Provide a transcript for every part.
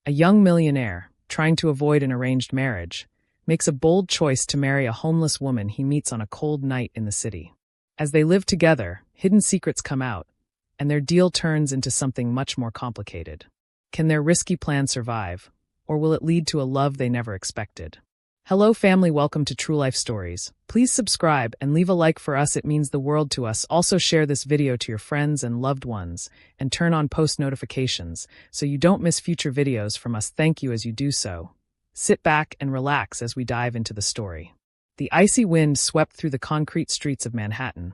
A young millionaire, trying to avoid an arranged marriage, makes a bold choice to marry a homeless woman he meets on a cold night in the city. As they live together, hidden secrets come out, and their deal turns into something much more complicated. Can their risky plan survive, or will it lead to a love they never expected? Hello family, welcome to True Life Stories. Please subscribe and leave a like for us, it means the world to us. Also share this video to your friends and loved ones, and turn on post notifications so you don't miss future videos from us. Thank you as you do so. Sit back and relax as we dive into the story. The icy wind swept through the concrete streets of Manhattan,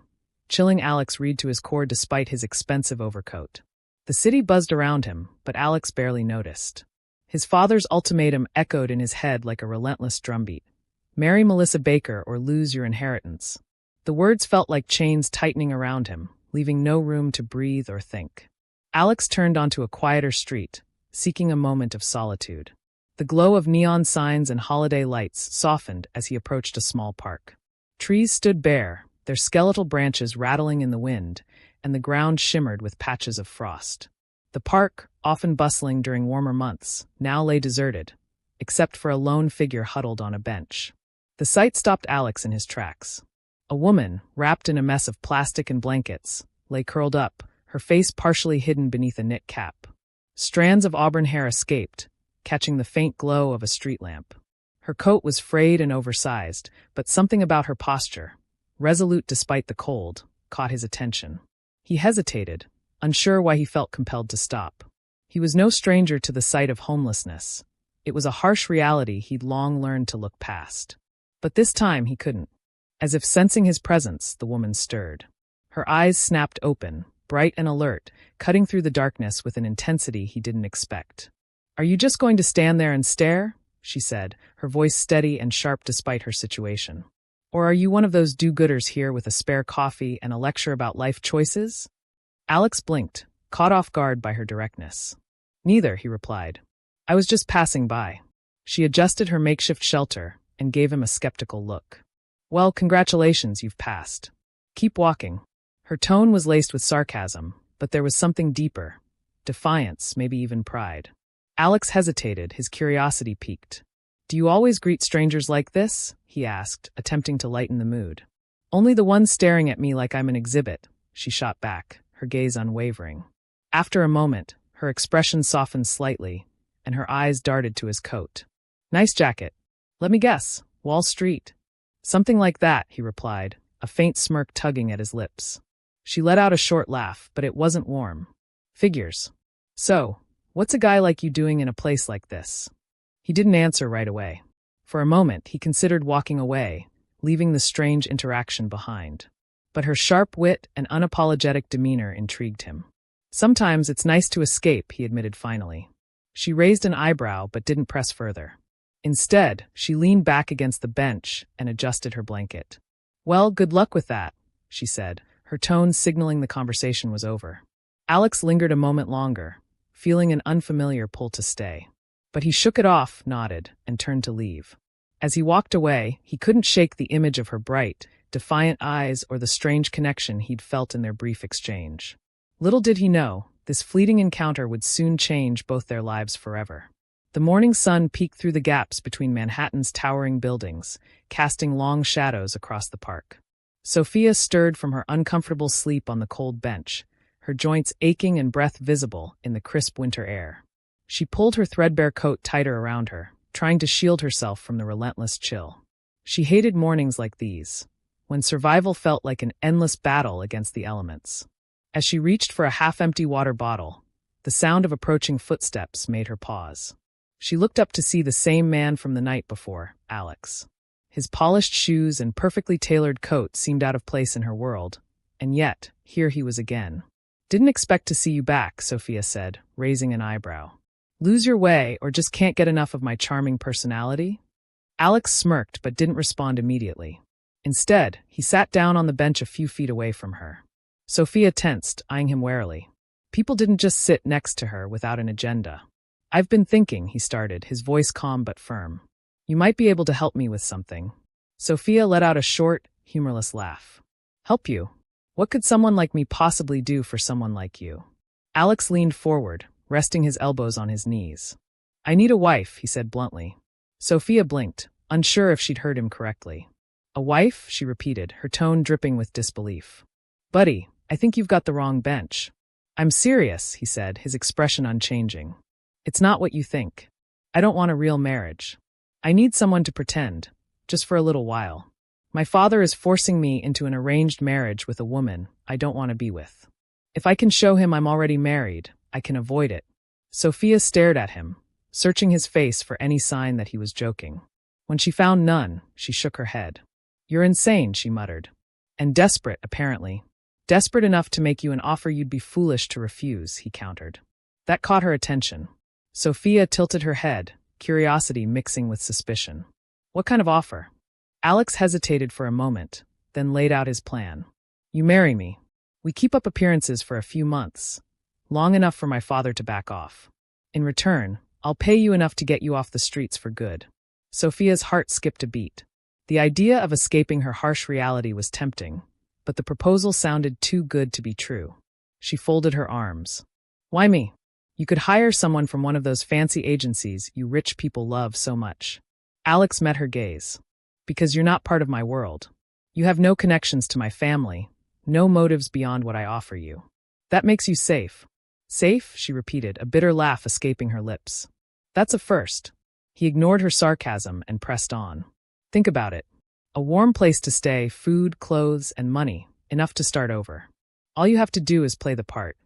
chilling Alex Reed to his core despite his expensive overcoat. The city buzzed around him, but Alex barely noticed. His father's ultimatum echoed in his head like a relentless drumbeat. Marry Melissa Baker or lose your inheritance. The words felt like chains tightening around him, leaving no room to breathe or think. Alex turned onto a quieter street, seeking a moment of solitude. The glow of neon signs and holiday lights softened as he approached a small park. Trees stood bare, their skeletal branches rattling in the wind, and the ground shimmered with patches of frost. The park, often bustling during warmer months, now lay deserted, except for a lone figure huddled on a bench. The sight stopped Alex in his tracks. A woman, wrapped in a mess of plastic and blankets, lay curled up, her face partially hidden beneath a knit cap. Strands of auburn hair escaped, catching the faint glow of a street lamp. Her coat was frayed and oversized, but something about her posture, resolute despite the cold, caught his attention. He hesitated, unsure why he felt compelled to stop. He was no stranger to the sight of homelessness. It was a harsh reality he'd long learned to look past. But this time he couldn't. As if sensing his presence, the woman stirred. Her eyes snapped open, bright and alert, cutting through the darkness with an intensity he didn't expect. "Are you just going to stand there and stare?" she said, her voice steady and sharp despite her situation. "Or are you one of those do-gooders here with a spare coffee and a lecture about life choices?" Alex blinked, caught off guard by her directness. "Neither," he replied. "I was just passing by." She adjusted her makeshift shelter and gave him a skeptical look. "Well, congratulations, you've passed. Keep walking." Her tone was laced with sarcasm, but there was something deeper, defiance, maybe even pride. Alex hesitated, his curiosity piqued. "Do you always greet strangers like this?" he asked, attempting to lighten the mood. "Only the ones staring at me like I'm an exhibit," she shot back, her gaze unwavering. After a moment, her expression softened slightly, and her eyes darted to his coat. "Nice jacket. Let me guess, Wall Street." "Something like that," he replied, a faint smirk tugging at his lips. She let out a short laugh, but it wasn't warm. "Figures. So, what's a guy like you doing in a place like this?" He didn't answer right away. For a moment, he considered walking away, leaving the strange interaction behind. But her sharp wit and unapologetic demeanor intrigued him. "Sometimes it's nice to escape," he admitted finally. She raised an eyebrow but didn't press further. Instead, she leaned back against the bench and adjusted her blanket. "Well, good luck with that," she said, her tone signaling the conversation was over. Alex lingered a moment longer, feeling an unfamiliar pull to stay. But he shook it off, nodded, and turned to leave. As he walked away, he couldn't shake the image of her bright, defiant eyes or the strange connection he'd felt in their brief exchange. Little did he know, this fleeting encounter would soon change both their lives forever. The morning sun peeked through the gaps between Manhattan's towering buildings, casting long shadows across the park. Sophia stirred from her uncomfortable sleep on the cold bench, her joints aching and breath visible in the crisp winter air. She pulled her threadbare coat tighter around her, trying to shield herself from the relentless chill. She hated mornings like these, when survival felt like an endless battle against the elements. As she reached for a half-empty water bottle, the sound of approaching footsteps made her pause. She looked up to see the same man from the night before, Alex. His polished shoes and perfectly tailored coat seemed out of place in her world, and yet, here he was again. "Didn't expect to see you back," Sophia said, raising an eyebrow. "Lose your way or just can't get enough of my charming personality?" Alex smirked but didn't respond immediately. Instead, he sat down on the bench a few feet away from her. Sophia tensed, eyeing him warily. People didn't just sit next to her without an agenda. "I've been thinking," he started, his voice calm but firm. "You might be able to help me with something." Sophia let out a short, humorless laugh. "Help you? What could someone like me possibly do for someone like you?" Alex leaned forward, resting his elbows on his knees. I need a wife, he said bluntly. Sophia blinked, unsure if she'd heard him correctly. A wife? She repeated, her tone dripping with disbelief. Buddy, I think you've got the wrong bench. I'm serious, he said, his expression unchanging. It's not what you think. I don't want a real marriage. I need someone to pretend, just for a little while. My father is forcing me into an arranged marriage with a woman I don't want to be with. If I can show him I'm already married, I can avoid it. Sophia stared at him, searching his face for any sign that he was joking. When she found none, she shook her head. You're insane, she muttered. And desperate, apparently. Desperate enough to make you an offer you'd be foolish to refuse, he countered. That caught her attention. Sophia tilted her head, curiosity mixing with suspicion. What kind of offer? Alex hesitated for a moment, then laid out his plan. You marry me. We keep up appearances for a few months, long enough for my father to back off. In return, I'll pay you enough to get you off the streets for good. Sophia's heart skipped a beat. The idea of escaping her harsh reality was tempting, but the proposal sounded too good to be true. She folded her arms. Why me? You could hire someone from one of those fancy agencies you rich people love so much. Alex met her gaze. Because you're not part of my world. You have no connections to my family, no motives beyond what I offer you. That makes you safe. Safe? She repeated, a bitter laugh escaping her lips. That's a first. He ignored her sarcasm and pressed on. Think about it. A warm place to stay, food, clothes, and money, enough to start over. All you have to do is play the part.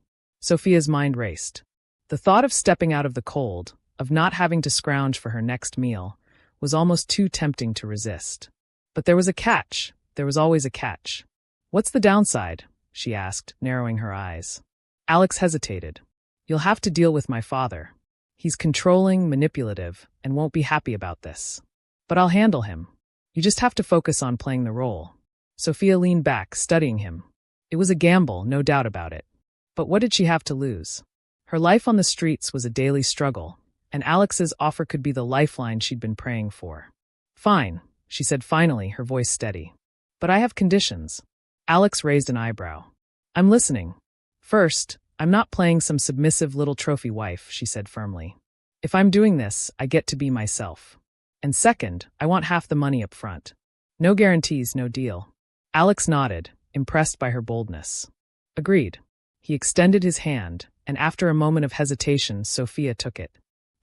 Sophia's mind raced. The thought of stepping out of the cold, of not having to scrounge for her next meal, was almost too tempting to resist. But there was a catch. There was always a catch. What's the downside? She asked, narrowing her eyes. Alex hesitated. You'll have to deal with my father. He's controlling, manipulative, and won't be happy about this. But I'll handle him. You just have to focus on playing the role. Sophia leaned back, studying him. It was a gamble, no doubt about it. But what did she have to lose? Her life on the streets was a daily struggle, and Alex's offer could be the lifeline she'd been praying for. Fine, she said finally, her voice steady. But I have conditions. Alex raised an eyebrow. I'm listening. First, I'm not playing some submissive little trophy wife, she said firmly. If I'm doing this, I get to be myself. And second, I want half the money up front. No guarantees, no deal. Alex nodded, impressed by her boldness. Agreed. He extended his hand, and after a moment of hesitation, Sophia took it.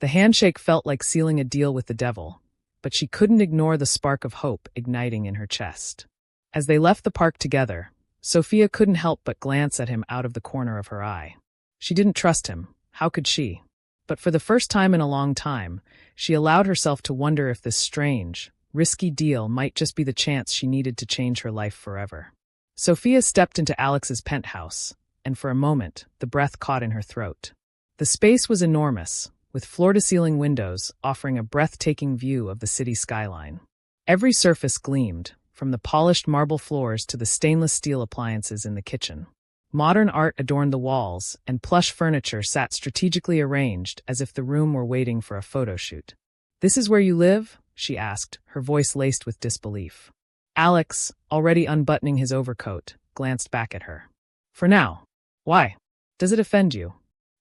The handshake felt like sealing a deal with the devil, but she couldn't ignore the spark of hope igniting in her chest. As they left the park together, Sophia couldn't help but glance at him out of the corner of her eye. She didn't trust him. How could she? But for the first time in a long time, she allowed herself to wonder if this strange, risky deal might just be the chance she needed to change her life forever. Sophia stepped into Alex's penthouse, and for a moment, the breath caught in her throat. The space was enormous, with floor-to-ceiling windows offering a breathtaking view of the city skyline. Every surface gleamed, from the polished marble floors to the stainless steel appliances in the kitchen. Modern art adorned the walls, and plush furniture sat strategically arranged as if the room were waiting for a photo shoot. "This is where you live?" she asked, her voice laced with disbelief. Alex, already unbuttoning his overcoat, glanced back at her. "For now." "Why? Does it offend you?"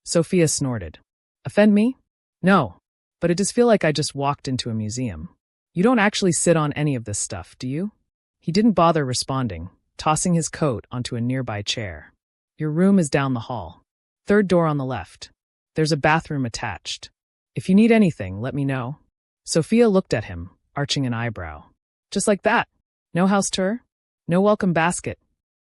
Sophia snorted. "Offend me? No. But it does feel like I just walked into a museum. You don't actually sit on any of this stuff, do you?" He didn't bother responding, tossing his coat onto a nearby chair. "Your room is down the hall. Third door on the left. There's a bathroom attached. If you need anything, let me know." Sophia looked at him, arching an eyebrow. "Just like that? No house tour? No welcome basket?"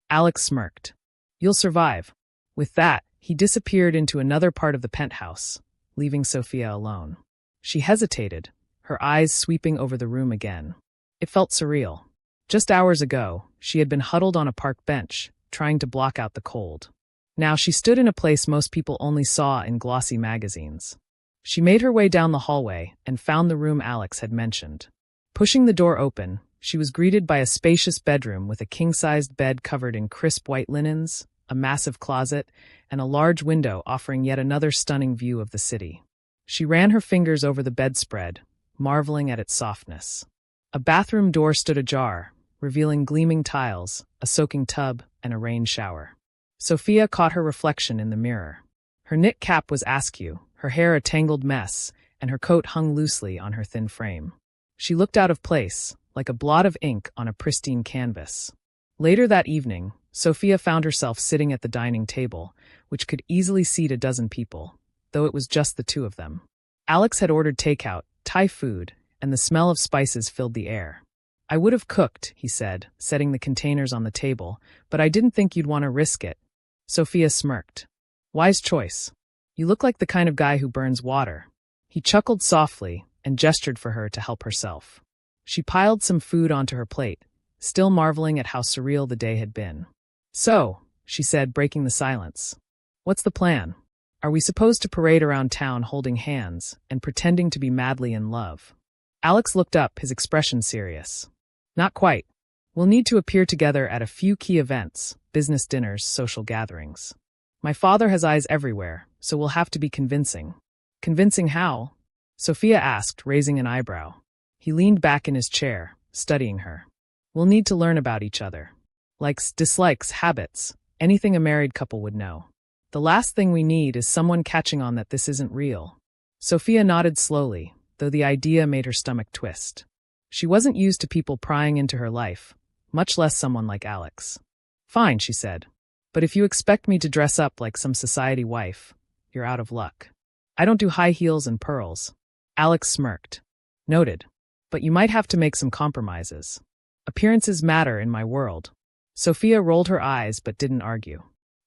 Alex smirked. "You'll survive." With that, he disappeared into another part of the penthouse, leaving Sophia alone. She hesitated, her eyes sweeping over the room again. It felt surreal. Just hours ago, she had been huddled on a park bench, trying to block out the cold. Now she stood in a place most people only saw in glossy magazines. She made her way down the hallway and found the room Alex had mentioned. Pushing the door open, she was greeted by a spacious bedroom with a king-sized bed covered in crisp white linens, a massive closet, and a large window offering yet another stunning view of the city. She ran her fingers over the bedspread, marveling at its softness. A bathroom door stood ajar, revealing gleaming tiles, a soaking tub, and a rain shower. Sophia caught her reflection in the mirror. Her knit cap was askew, her hair a tangled mess, and her coat hung loosely on her thin frame. She looked out of place, like a blot of ink on a pristine canvas. Later that evening, Sophia found herself sitting at the dining table, which could easily seat a dozen people, though it was just the two of them. Alex had ordered takeout, Thai food, and the smell of spices filled the air. "I would have cooked," he said, setting the containers on the table, "but I didn't think you'd want to risk it." Sophia smirked. "Wise choice. You look like the kind of guy who burns water." He chuckled softly and gestured for her to help herself. She piled some food onto her plate, still marveling at how surreal the day had been. "So," she said, breaking the silence, "what's the plan? Are we supposed to parade around town holding hands and pretending to be madly in love?" Alex looked up, his expression serious. "Not quite. We'll need to appear together at a few key events, business dinners, social gatherings. My father has eyes everywhere, so we'll have to be convincing." "Convincing how?" Sophia asked, raising an eyebrow. He leaned back in his chair, studying her. "We'll need to learn about each other. Likes, dislikes, habits, anything a married couple would know. The last thing we need is someone catching on that this isn't real." Sophia nodded slowly, though the idea made her stomach twist. She wasn't used to people prying into her life, much less someone like Alex. "Fine," she said. "But if you expect me to dress up like some society wife, you're out of luck. I don't do high heels and pearls." Alex smirked. "Noted. But you might have to make some compromises. Appearances matter in my world." Sophia rolled her eyes but didn't argue.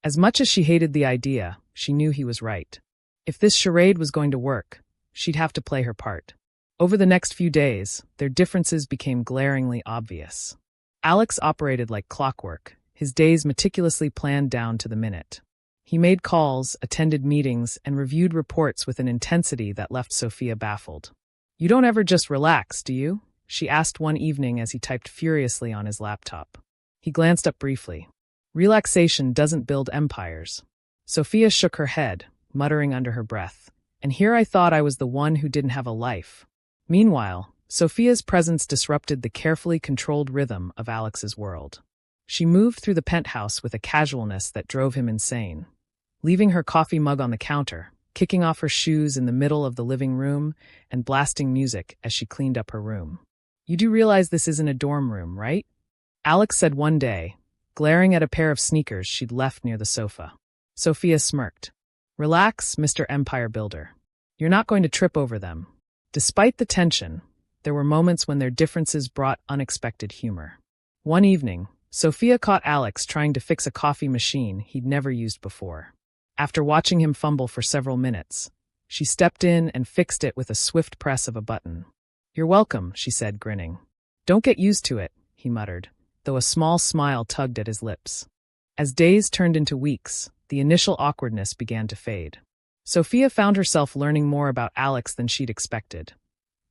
As much as she hated the idea, she knew he was right. If this charade was going to work, she'd have to play her part. Over the next few days, their differences became glaringly obvious. Alex operated like clockwork, his days meticulously planned down to the minute. He made calls, attended meetings, and reviewed reports with an intensity that left Sophia baffled. "You don't ever just relax, do you?" she asked one evening as he typed furiously on his laptop. He glanced up briefly. "Relaxation doesn't build empires." Sophia shook her head, muttering under her breath. "And here I thought I was the one who didn't have a life." Meanwhile, Sophia's presence disrupted the carefully controlled rhythm of Alex's world. She moved through the penthouse with a casualness that drove him insane, leaving her coffee mug on the counter, kicking off her shoes in the middle of the living room, and blasting music as she cleaned up her room. "You do realize this isn't a dorm room, right?" Alex said one day, glaring at a pair of sneakers she'd left near the sofa. Sophia smirked. "Relax, Mr. Empire Builder. You're not going to trip over them." Despite the tension, there were moments when their differences brought unexpected humor. One evening, Sophia caught Alex trying to fix a coffee machine he'd never used before. After watching him fumble for several minutes, she stepped in and fixed it with a swift press of a button. "You're welcome," she said, grinning. "Don't get used to it," he muttered, though a small smile tugged at his lips. As days turned into weeks, the initial awkwardness began to fade. Sophia found herself learning more about Alex than she'd expected.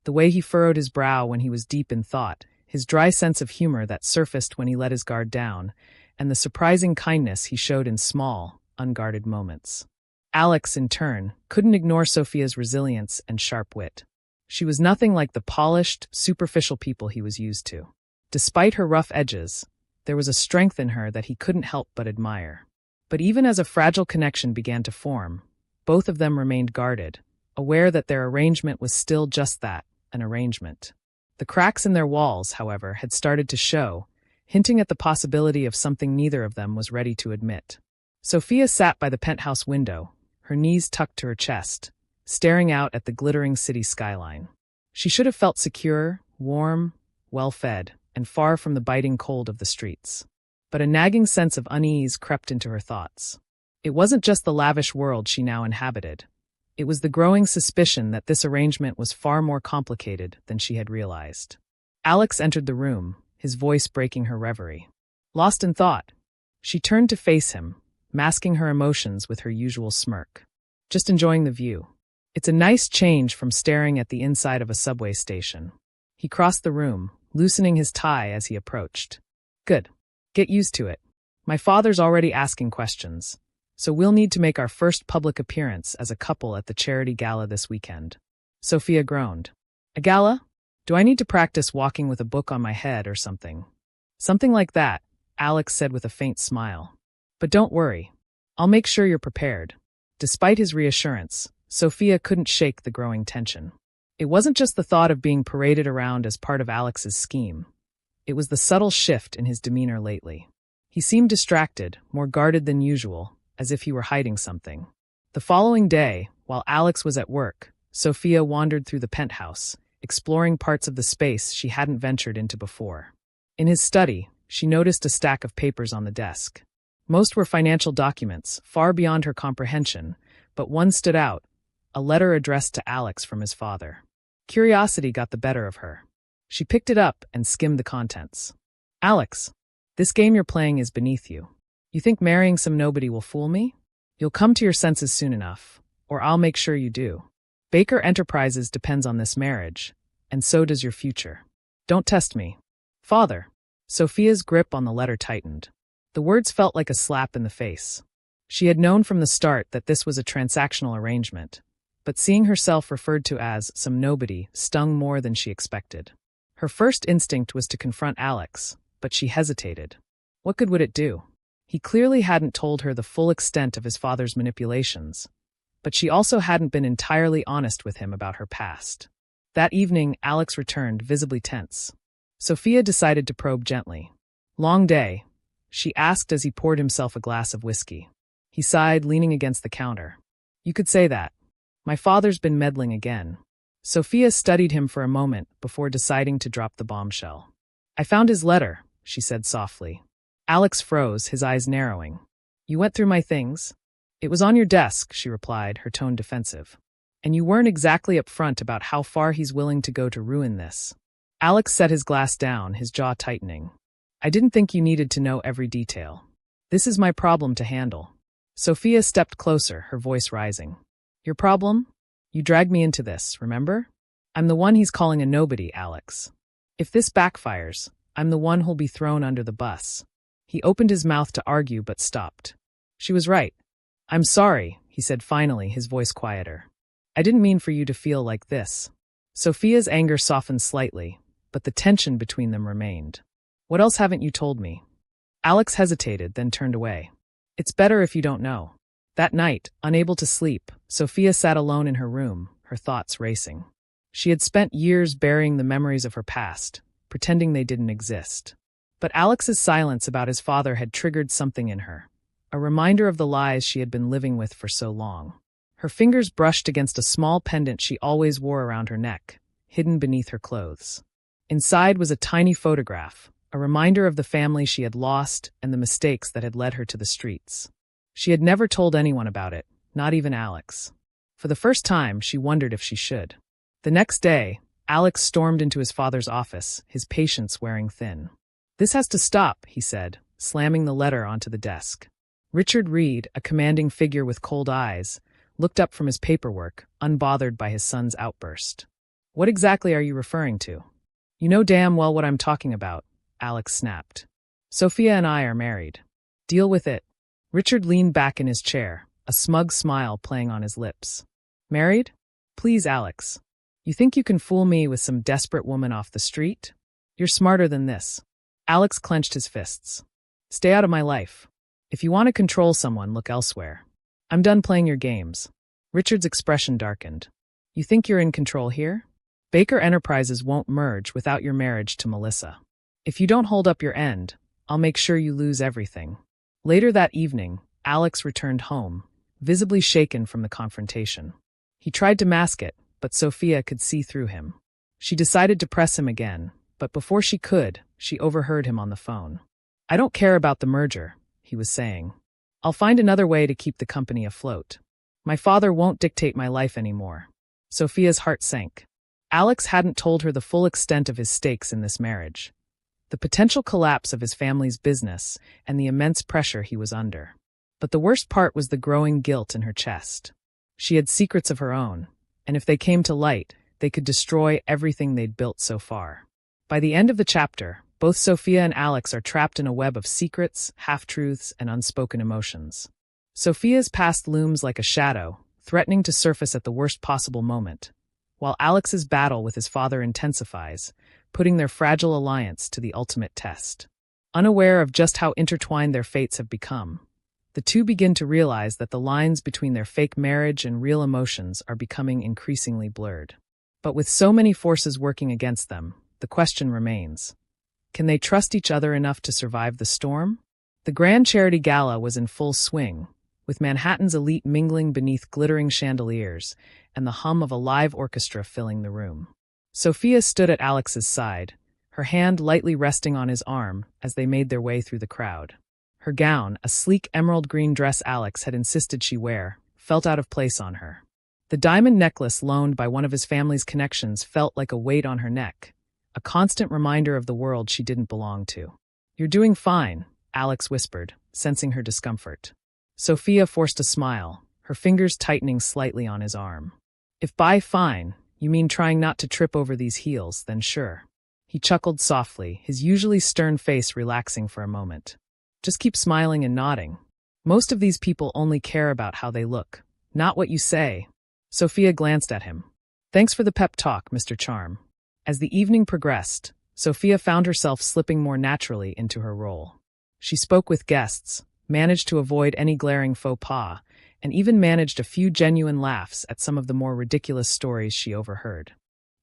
The way he furrowed his brow when he was deep in thought, his dry sense of humor that surfaced when he let his guard down, and the surprising kindness he showed in small, unguarded moments. Alex, in turn, couldn't ignore Sophia's resilience and sharp wit. She was nothing like the polished, superficial people he was used to. Despite her rough edges, there was a strength in her that he couldn't help but admire. But even as a fragile connection began to form, both of them remained guarded, aware that their arrangement was still just that, an arrangement. The cracks in their walls, however, had started to show, hinting at the possibility of something neither of them was ready to admit. Sophia sat by the penthouse window, her knees tucked to her chest, staring out at the glittering city skyline. She should have felt secure, warm, well-fed, and far from the biting cold of the streets. But a nagging sense of unease crept into her thoughts. It wasn't just the lavish world she now inhabited. It was the growing suspicion that this arrangement was far more complicated than she had realized. Alex entered the room, his voice breaking her reverie. Lost in thought, she turned to face him, masking her emotions with her usual smirk. "Just enjoying the view. It's a nice change from staring at the inside of a subway station." He crossed the room, loosening his tie as he approached. "Good. Get used to it. My father's already asking questions, so we'll need to make our first public appearance as a couple at the charity gala this weekend." Sophia groaned. "A gala? Do I need to practice walking with a book on my head or something?" "Something like that," Alex said with a faint smile. "But don't worry. I'll make sure you're prepared." Despite his reassurance, Sophia couldn't shake the growing tension. It wasn't just the thought of being paraded around as part of Alex's scheme. It was the subtle shift in his demeanor lately. He seemed distracted, more guarded than usual, as if he were hiding something. The following day, while Alex was at work, Sophia wandered through the penthouse, exploring parts of the space she hadn't ventured into before. In his study, she noticed a stack of papers on the desk. Most were financial documents, far beyond her comprehension, but one stood out, a letter addressed to Alex from his father. Curiosity got the better of her. She picked it up and skimmed the contents. "Alex, this game you're playing is beneath you. You think marrying some nobody will fool me? You'll come to your senses soon enough, or I'll make sure you do. Baker Enterprises depends on this marriage, and so does your future. Don't test me." "Father." Sophia's grip on the letter tightened. The words felt like a slap in the face. She had known from the start that this was a transactional arrangement, but seeing herself referred to as some nobody stung more than she expected. Her first instinct was to confront Alex, but she hesitated. What good would it do? He clearly hadn't told her the full extent of his father's manipulations, but she also hadn't been entirely honest with him about her past. That evening, Alex returned, visibly tense. Sophia decided to probe gently. "Long day?" she asked as he poured himself a glass of whiskey. He sighed, leaning against the counter. "You could say that. My father's been meddling again." Sophia studied him for a moment before deciding to drop the bombshell. "I found his letter," she said softly. Alex froze, his eyes narrowing. "You went through my things?" "It was on your desk," she replied, her tone defensive. "And you weren't exactly upfront about how far he's willing to go to ruin this." Alex set his glass down, his jaw tightening. "I didn't think you needed to know every detail. This is my problem to handle." Sophia stepped closer, her voice rising. "Your problem? You dragged me into this, remember? I'm the one he's calling a nobody, Alex. If this backfires, I'm the one who'll be thrown under the bus." He opened his mouth to argue but stopped. She was right. "I'm sorry," he said finally, his voice quieter. "I didn't mean for you to feel like this." Sophia's anger softened slightly, but the tension between them remained. "What else haven't you told me?" Alex hesitated, then turned away. "It's better if you don't know." That night, unable to sleep, Sophia sat alone in her room, her thoughts racing. She had spent years burying the memories of her past, pretending they didn't exist. But Alex's silence about his father had triggered something in her, a reminder of the lies she had been living with for so long. Her fingers brushed against a small pendant she always wore around her neck, hidden beneath her clothes. Inside was a tiny photograph, a reminder of the family she had lost and the mistakes that had led her to the streets. She had never told anyone about it, not even Alex. For the first time, she wondered if she should. The next day, Alex stormed into his father's office, his patience wearing thin. "This has to stop," he said, slamming the letter onto the desk. Richard Reed, a commanding figure with cold eyes, looked up from his paperwork, unbothered by his son's outburst. "What exactly are you referring to?" "You know damn well what I'm talking about," Alex snapped. "Sophia and I are married. Deal with it." Richard leaned back in his chair, a smug smile playing on his lips. "Married? Please, Alex. You think you can fool me with some desperate woman off the street? You're smarter than this." Alex clenched his fists. "Stay out of my life. If you want to control someone, look elsewhere. I'm done playing your games." Richard's expression darkened. "You think you're in control here? Baker Enterprises won't merge without your marriage to Melissa. If you don't hold up your end, I'll make sure you lose everything." Later that evening, Alex returned home, visibly shaken from the confrontation. He tried to mask it, but Sophia could see through him. She decided to press him again, but before she could, she overheard him on the phone. "I don't care about the merger," he was saying. "I'll find another way to keep the company afloat. My father won't dictate my life anymore." Sophia's heart sank. Alex hadn't told her the full extent of his stakes in this marriage, the potential collapse of his family's business, and the immense pressure he was under. But the worst part was the growing guilt in her chest. She had secrets of her own, and if they came to light, they could destroy everything they'd built so far. By the end of the chapter, both Sophia and Alex are trapped in a web of secrets, half-truths, and unspoken emotions. Sophia's past looms like a shadow, threatening to surface at the worst possible moment, while Alex's battle with his father intensifies, putting their fragile alliance to the ultimate test. Unaware of just how intertwined their fates have become, The two begin to realize that the lines between their fake marriage and real emotions are becoming increasingly blurred. But with so many forces working against them, the question remains: can they trust each other enough to survive the storm? The grand charity gala was in full swing, with Manhattan's elite mingling beneath glittering chandeliers and the hum of a live orchestra filling the room. Sophia stood at Alex's side, her hand lightly resting on his arm as they made their way through the crowd. Her gown, a sleek emerald green dress Alex had insisted she wear, felt out of place on her. The diamond necklace loaned by one of his family's connections felt like a weight on her neck, a constant reminder of the world she didn't belong to. "You're doing fine," Alex whispered, sensing her discomfort. Sophia forced a smile, her fingers tightening slightly on his arm. "If by fine, you mean trying not to trip over these heels, then sure." He chuckled softly, his usually stern face relaxing for a moment. "Just keep smiling and nodding. Most of these people only care about how they look, not what you say." Sophia glanced at him. "Thanks for the pep talk, Mr. Charm." As the evening progressed, Sophia found herself slipping more naturally into her role. She spoke with guests, managed to avoid any glaring faux pas, and even managed a few genuine laughs at some of the more ridiculous stories she overheard.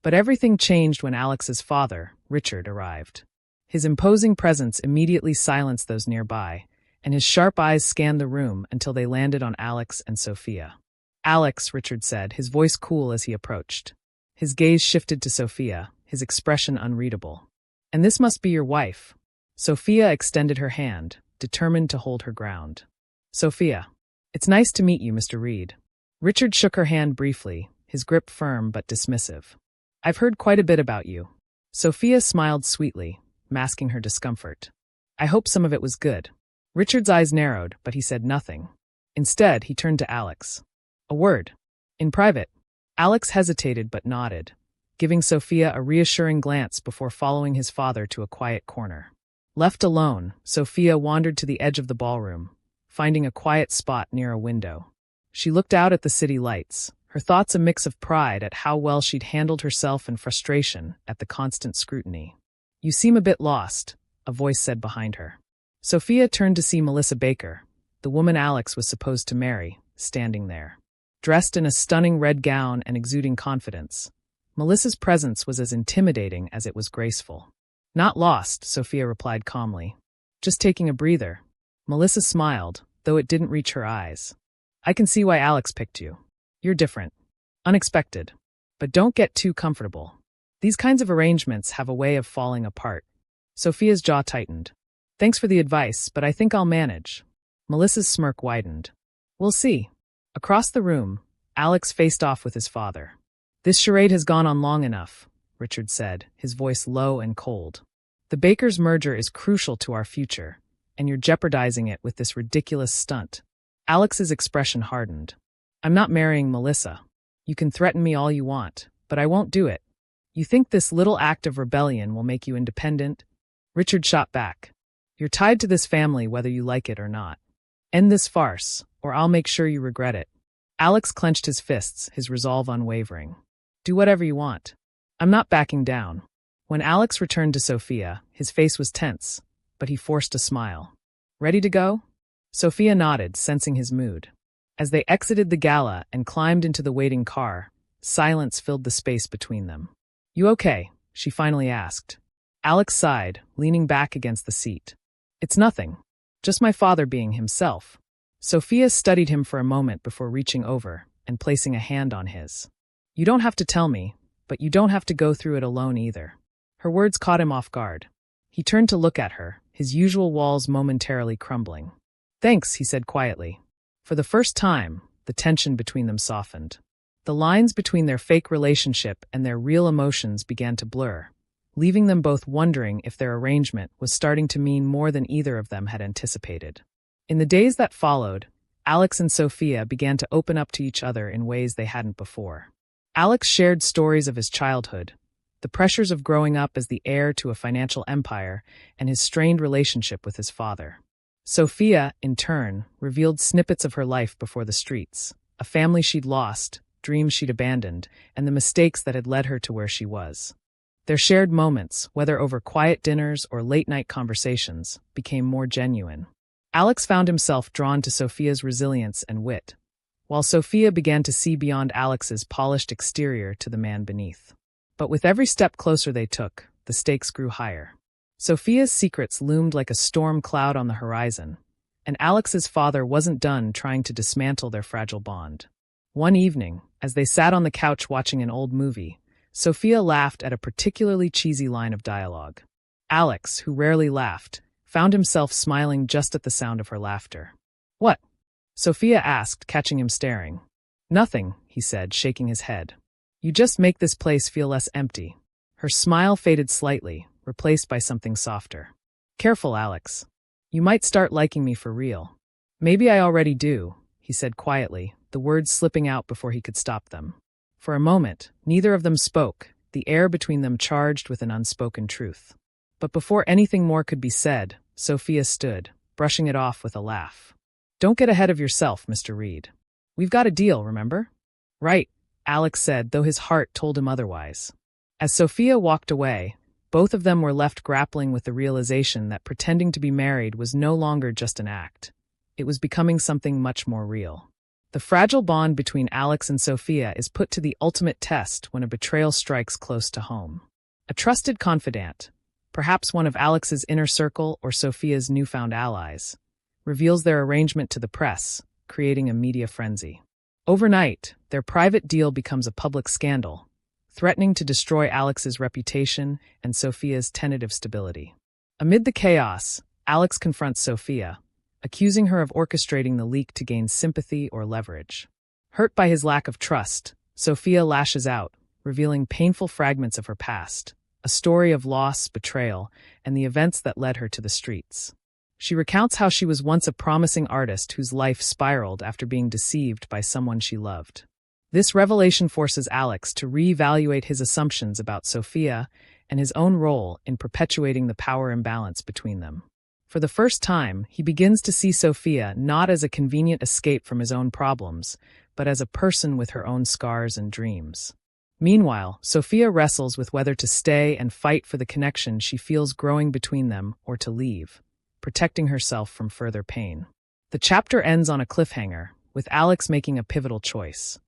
But everything changed when Alex's father, Richard, arrived. His imposing presence immediately silenced those nearby, and his sharp eyes scanned the room until they landed on Alex and Sophia. "Alex," Richard said, his voice cool as he approached. His gaze shifted to Sophia, his expression unreadable. "And this must be your wife." Sophia extended her hand, determined to hold her ground. "Sophia, it's nice to meet you, Mr. Reed." Richard shook her hand briefly, his grip firm but dismissive. "I've heard quite a bit about you." Sophia smiled sweetly, masking her discomfort. "I hope some of it was good." Richard's eyes narrowed, but he said nothing. Instead, he turned to Alex. "A word. In private." Alex hesitated but nodded, giving Sophia a reassuring glance before following his father to a quiet corner. Left alone, Sophia wandered to the edge of the ballroom, finding a quiet spot near a window. She looked out at the city lights, her thoughts a mix of pride at how well she'd handled herself and frustration at the constant scrutiny. "You seem a bit lost," a voice said behind her. Sophia turned to see Melissa Baker, the woman Alex was supposed to marry, standing there. Dressed in a stunning red gown and exuding confidence, Melissa's presence was as intimidating as it was graceful. "Not lost," Sophia replied calmly. "Just taking a breather." Melissa smiled, though it didn't reach her eyes. "I can see why Alex picked you. You're different. Unexpected. But don't get too comfortable. These kinds of arrangements have a way of falling apart." Sophia's jaw tightened. "Thanks for the advice, but I think I'll manage." Melissa's smirk widened. "We'll see." Across the room, Alex faced off with his father. "This charade has gone on long enough," Richard said, his voice low and cold. "The Bakers' merger is crucial to our future, and you're jeopardizing it with this ridiculous stunt." Alex's expression hardened. "I'm not marrying Melissa. You can threaten me all you want, but I won't do it. You think this little act of rebellion will make you independent?" Richard shot back. "You're tied to this family whether you like it or not. End this farce, or I'll make sure you regret it." Alex clenched his fists, his resolve unwavering. "Do whatever you want. I'm not backing down." When Alex returned to Sophia, his face was tense, but he forced a smile. "Ready to go?" Sophia nodded, sensing his mood. As they exited the gala and climbed into the waiting car, silence filled the space between them. "You okay?" she finally asked. Alex sighed, leaning back against the seat. "It's nothing. Just my father being himself." Sophia studied him for a moment before reaching over and placing a hand on his. "You don't have to tell me, but you don't have to go through it alone either." Her words caught him off guard. He turned to look at her, his usual walls momentarily crumbling. "Thanks," he said quietly. For the first time, the tension between them softened. The lines between their fake relationship and their real emotions began to blur, leaving them both wondering if their arrangement was starting to mean more than either of them had anticipated. In the days that followed, Alex and Sophia began to open up to each other in ways they hadn't before. Alex shared stories of his childhood, the pressures of growing up as the heir to a financial empire, and his strained relationship with his father. Sophia, in turn, revealed snippets of her life before the streets, a family she'd lost, dreams she'd abandoned, and the mistakes that had led her to where she was. Their shared moments, whether over quiet dinners or late-night conversations, became more genuine. Alex found himself drawn to Sophia's resilience and wit, while Sophia began to see beyond Alex's polished exterior to the man beneath. But with every step closer they took, the stakes grew higher. Sophia's secrets loomed like a storm cloud on the horizon, and Alex's father wasn't done trying to dismantle their fragile bond. One evening, as they sat on the couch watching an old movie, Sophia laughed at a particularly cheesy line of dialogue. Alex, who rarely laughed, found himself smiling just at the sound of her laughter. "What?" Sophia asked, catching him staring. "Nothing," he said, shaking his head. "You just make this place feel less empty." Her smile faded slightly, replaced by something softer. "Careful, Alex. You might start liking me for real." "Maybe I already do," he said quietly, the words slipping out before he could stop them. For a moment, neither of them spoke, the air between them charged with an unspoken truth. But before anything more could be said, Sophia stood, brushing it off with a laugh. "Don't get ahead of yourself, Mr. Reed. We've got a deal, remember?" "Right," Alex said, though his heart told him otherwise. As Sophia walked away, both of them were left grappling with the realization that pretending to be married was no longer just an act. It was becoming something much more real. The fragile bond between Alex and Sophia is put to the ultimate test when a betrayal strikes close to home. A trusted confidant, perhaps one of Alex's inner circle or Sophia's newfound allies, reveals their arrangement to the press, creating a media frenzy. Overnight, their private deal becomes a public scandal, threatening to destroy Alex's reputation and Sophia's tentative stability. Amid the chaos, Alex confronts Sophia, accusing her of orchestrating the leak to gain sympathy or leverage. Hurt by his lack of trust, Sophia lashes out, revealing painful fragments of her past, a story of loss, betrayal, and the events that led her to the streets. She recounts how she was once a promising artist whose life spiraled after being deceived by someone she loved. This revelation forces Alex to reevaluate his assumptions about Sophia and his own role in perpetuating the power imbalance between them. For the first time, he begins to see Sophia not as a convenient escape from his own problems, but as a person with her own scars and dreams. Meanwhile, Sophia wrestles with whether to stay and fight for the connection she feels growing between them or to leave, protecting herself from further pain. The chapter ends on a cliffhanger, with Alex making a pivotal choice.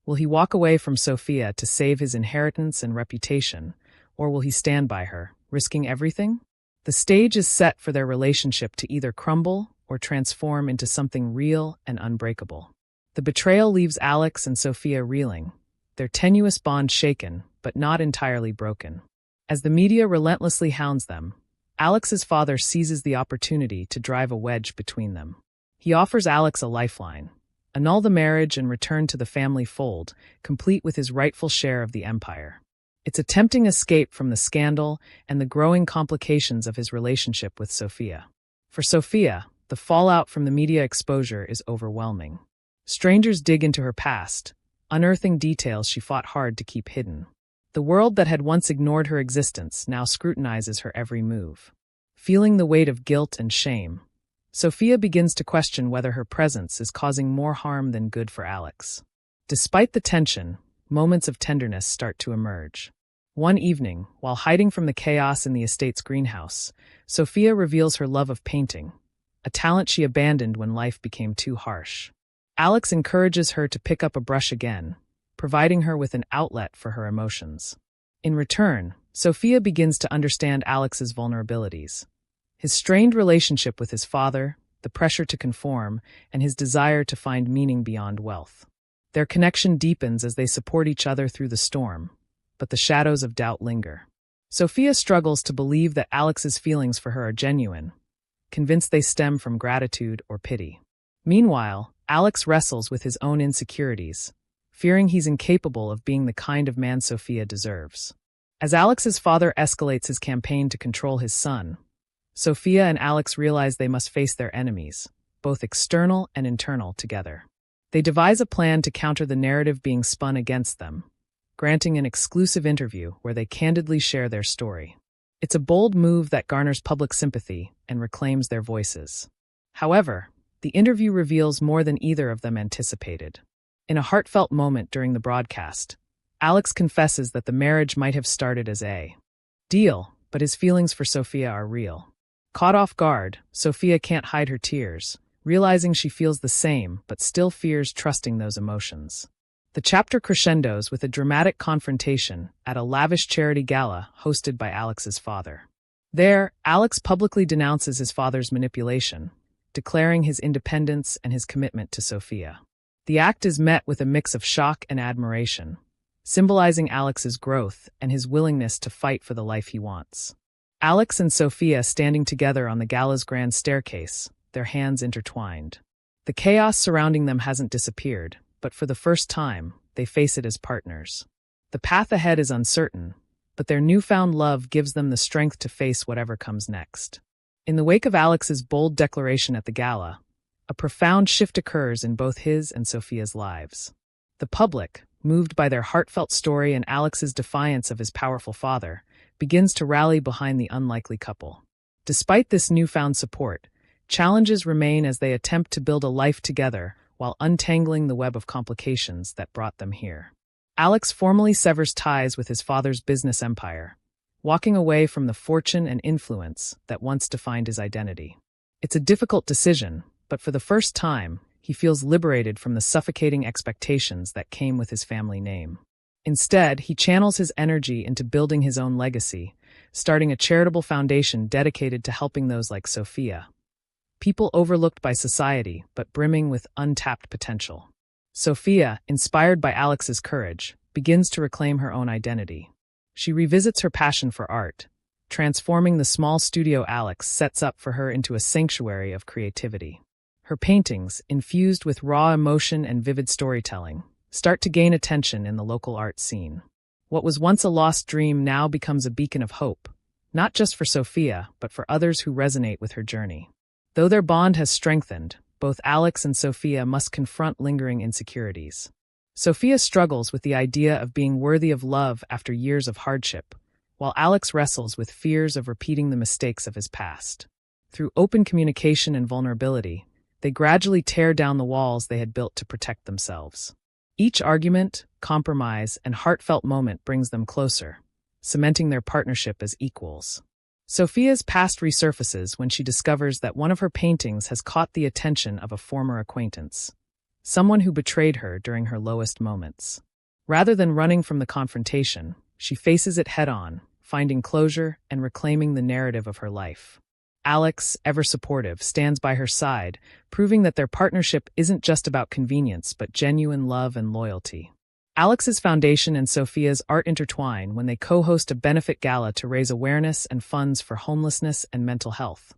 Will he walk away from Sophia to save his inheritance and reputation, or will he stand by her, risking everything? The stage is set for their relationship to either crumble or transform into something real and unbreakable. The betrayal leaves Alex and Sophia reeling, their tenuous bond shaken, but not entirely broken. As the media relentlessly hounds them, Alex's father seizes the opportunity to drive a wedge between them. He offers Alex a lifeline: annul the marriage and return to the family fold, complete with his rightful share of the empire. It's a tempting escape from the scandal and the growing complications of his relationship with Sophia. For Sophia, the fallout from the media exposure is overwhelming. Strangers dig into her past, unearthing details she fought hard to keep hidden. The world that had once ignored her existence now scrutinizes her every move. Feeling the weight of guilt and shame, Sophia begins to question whether her presence is causing more harm than good for Alex. Despite the tension, moments of tenderness start to emerge. One evening, while hiding from the chaos in the estate's greenhouse, Sophia reveals her love of painting, a talent she abandoned when life became too harsh. Alex encourages her to pick up a brush again, providing her with an outlet for her emotions. In return, Sophia begins to understand Alex's vulnerabilities. His strained relationship with his father, the pressure to conform, and his desire to find meaning beyond wealth. Their connection deepens as they support each other through the storm, but the shadows of doubt linger. Sophia struggles to believe that Alex's feelings for her are genuine, convinced they stem from gratitude or pity. Meanwhile, Alex wrestles with his own insecurities, fearing he's incapable of being the kind of man Sophia deserves. As Alex's father escalates his campaign to control his son, Sophia and Alex realize they must face their enemies, both external and internal, together. They devise a plan to counter the narrative being spun against them, granting an exclusive interview where they candidly share their story. It's a bold move that garners public sympathy and reclaims their voices. However, the interview reveals more than either of them anticipated. In a heartfelt moment during the broadcast, Alex confesses that the marriage might have started as a deal, but his feelings for Sophia are real. Caught off guard, Sophia can't hide her tears, realizing she feels the same but still fears trusting those emotions. The chapter crescendos with a dramatic confrontation at a lavish charity gala hosted by Alex's father. There, Alex publicly denounces his father's manipulation, declaring his independence and his commitment to Sophia. The act is met with a mix of shock and admiration, symbolizing Alex's growth and his willingness to fight for the life he wants. Alex and Sophia standing together on the gala's grand staircase, their hands intertwined. The chaos surrounding them hasn't disappeared, but for the first time, they face it as partners. The path ahead is uncertain, but their newfound love gives them the strength to face whatever comes next. In the wake of Alex's bold declaration at the gala, a profound shift occurs in both his and Sophia's lives. The public, moved by their heartfelt story and Alex's defiance of his powerful father, begins to rally behind the unlikely couple. Despite this newfound support, challenges remain as they attempt to build a life together while untangling the web of complications that brought them here. Alex formally severs ties with his father's business empire, walking away from the fortune and influence that once defined his identity. It's a difficult decision, but for the first time, he feels liberated from the suffocating expectations that came with his family name. Instead, he channels his energy into building his own legacy, starting a charitable foundation dedicated to helping those like Sophia, people overlooked by society but brimming with untapped potential. Sophia, inspired by Alex's courage, begins to reclaim her own identity. She revisits her passion for art, transforming the small studio Alex sets up for her into a sanctuary of creativity. Her paintings, infused with raw emotion and vivid storytelling, start to gain attention in the local art scene. What was once a lost dream now becomes a beacon of hope, not just for Sophia, but for others who resonate with her journey. Though their bond has strengthened, both Alex and Sophia must confront lingering insecurities. Sophia struggles with the idea of being worthy of love after years of hardship, while Alex wrestles with fears of repeating the mistakes of his past. Through open communication and vulnerability, they gradually tear down the walls they had built to protect themselves. Each argument, compromise, and heartfelt moment brings them closer, cementing their partnership as equals. Sophia's past resurfaces when she discovers that one of her paintings has caught the attention of a former acquaintance, someone who betrayed her during her lowest moments. Rather than running from the confrontation, she faces it head-on, finding closure and reclaiming the narrative of her life. Alex, ever supportive, stands by her side, proving that their partnership isn't just about convenience but genuine love and loyalty. Alex's foundation and Sophia's art intertwine when they co-host a benefit gala to raise awareness and funds for homelessness and mental health,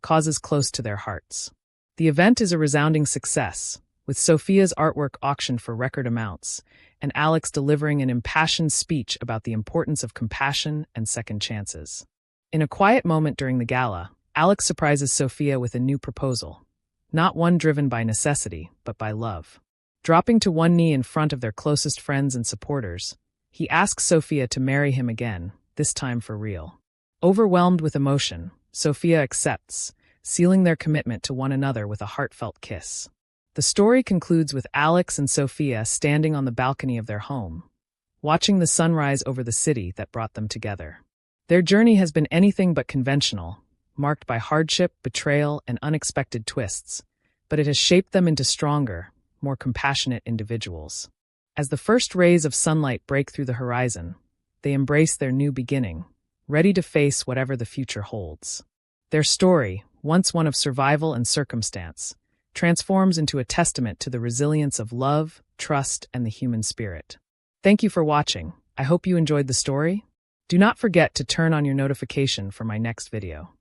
causes close to their hearts. The event is a resounding success, with Sophia's artwork auctioned for record amounts, and Alex delivering an impassioned speech about the importance of compassion and second chances. In a quiet moment during the gala, Alex surprises Sophia with a new proposal, not one driven by necessity, but by love. Dropping to one knee in front of their closest friends and supporters, he asks Sophia to marry him again, this time for real. Overwhelmed with emotion, Sophia accepts, sealing their commitment to one another with a heartfelt kiss. The story concludes with Alex and Sophia standing on the balcony of their home, watching the sunrise over the city that brought them together. Their journey has been anything but conventional, marked by hardship, betrayal, and unexpected twists, but it has shaped them into stronger, more compassionate individuals. As the first rays of sunlight break through the horizon, they embrace their new beginning, ready to face whatever the future holds. Their story, once one of survival and circumstance, transforms into a testament to the resilience of love, trust, and the human spirit. Thank you for watching. I hope you enjoyed the story. Do not forget to turn on your notification for my next video.